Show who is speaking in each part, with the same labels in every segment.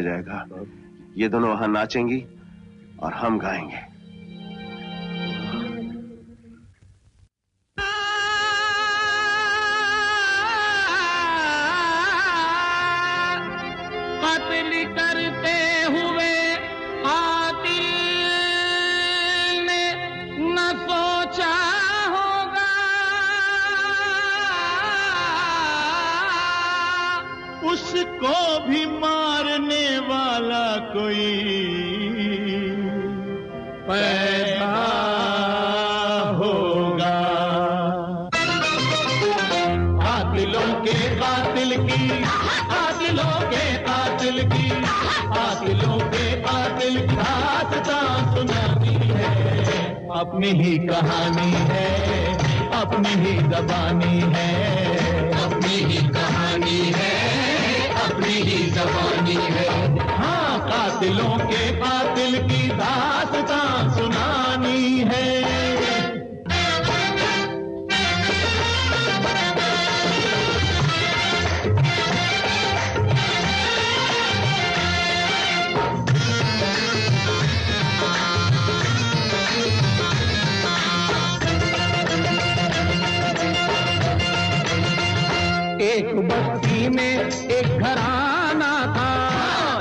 Speaker 1: जाएगा। ये दोनों वहां नाचेंगी और हम गाएंगे।
Speaker 2: कत्ल करते हुए कातिल ने न सोचा होगा उसको भी मारने वाला कोई पैदा होगा। कातिलों के कातिल की, कातिलों के कातिल की, कातिलों के कातिल की दास्तां सुनानी है। अपनी ही कहानी है, अपनी ही ज़बानी है, अपनी ही कहानी है, अपनी ही ज़बानी है। हाँ, कातिलों के कातिल की दास्तां सुनानी है। एक बस्ती में एक घराना था,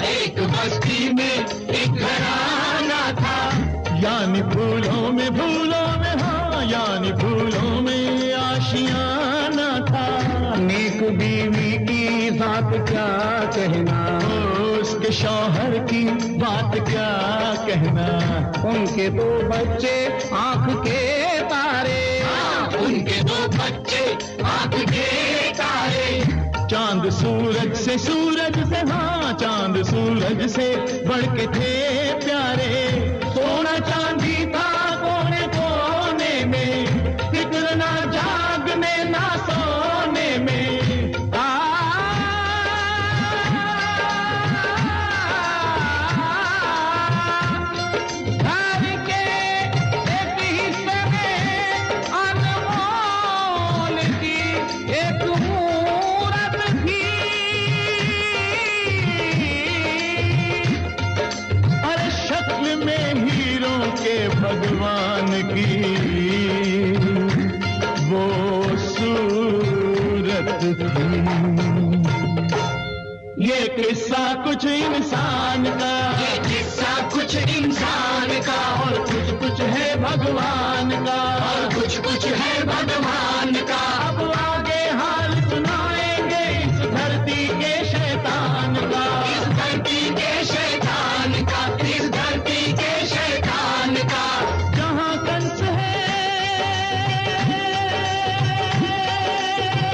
Speaker 2: एक बस्ती में एक घराना था। यानी फूलों में हाँ, यानी फूलों में आशियाना था। नेक बीवी की बात क्या कहना, उसके शौहर की बात क्या कहना। उनके दो बच्चे आंख के तारे, उनके दो बच्चे आंख के तारे। चांद सूरज से हाँ, चांद सूरज से बढ़ के थे प्यारे। सोना चांदी था कोने कोने में, फिक्र ना जागने ना सोने में। भगवान की वो सूरत थी। ये किस्सा कुछ इंसान का, ये किस्सा कुछ इंसान का, और कुछ है भगवान का, और कुछ है भगवान का। अब आगे हाल सुनाएंगे इस धरती के शैतान का, इस धरती के शैतान का, इस धरती के शैतान का। जहाँ कंस है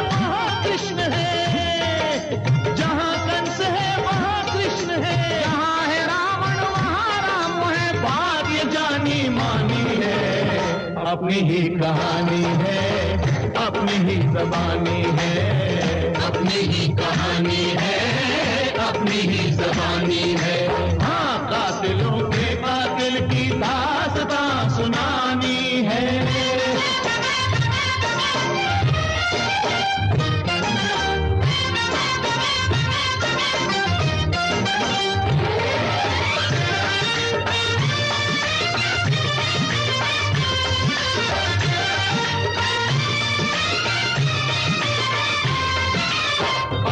Speaker 2: वहाँ कृष्ण है, जहाँ कंस है वहाँ कृष्ण है। जहाँ है रावण वहाँ राम है, बात ये जानी मानी है। अपनी ही कहानी है, अपनी ही ज़बानी है, अपनी ही कहानी है, अपनी ही ज़बानी है। हाँ, कातिलों के कातिल की दास्तां सुनानी है।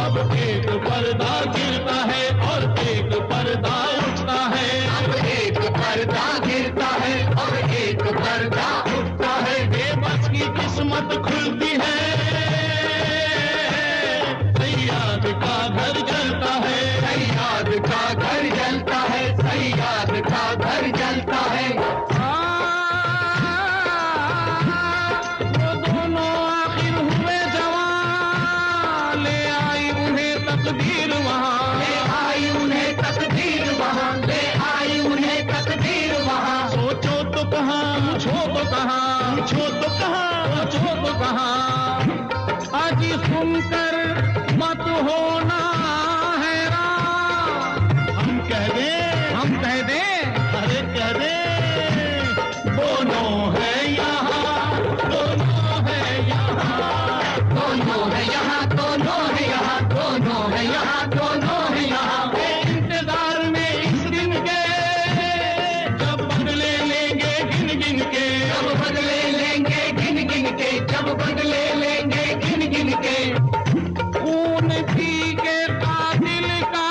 Speaker 2: अब एक पर्दा गिरता है और एक पर्दा उठता है। अब एक पर्दा गिरता है और एक पर्दा उठता है। बेबस की किस्मत खुलती है, सैयाद का घर जलता है, सैयाद का घर जलता है, सैयाद का घर जलता है। वो दोनों आखिर हुए जवान, ले आई उन्हें तकदीर वहाँ, ले आई उन्हें तकदीर वहाँ, ले आई उन्हें तकदीर वहाँ। सोचो तो कहाँ, पूछो तो कहाँ, पूछो तो कहाँ, पूछो तो कहाँ। आज सुनकर मत होना हैरान, हम कह दें, अरे कह दें, दोनों है यहाँ, दोनों है यहाँ, दोनों है यहाँ, दोनों है यहाँ, दोनों है यहाँ, दोनों है यहाँ। इंतजार जब बदले लेंगे गिन गिन के खून पी के कातिल का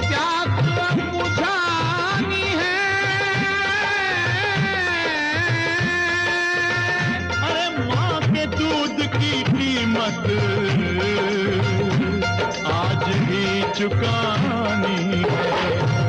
Speaker 2: प्यास बुझानी है। अरे माँ के दूध की कीमत आज ही चुकानी है।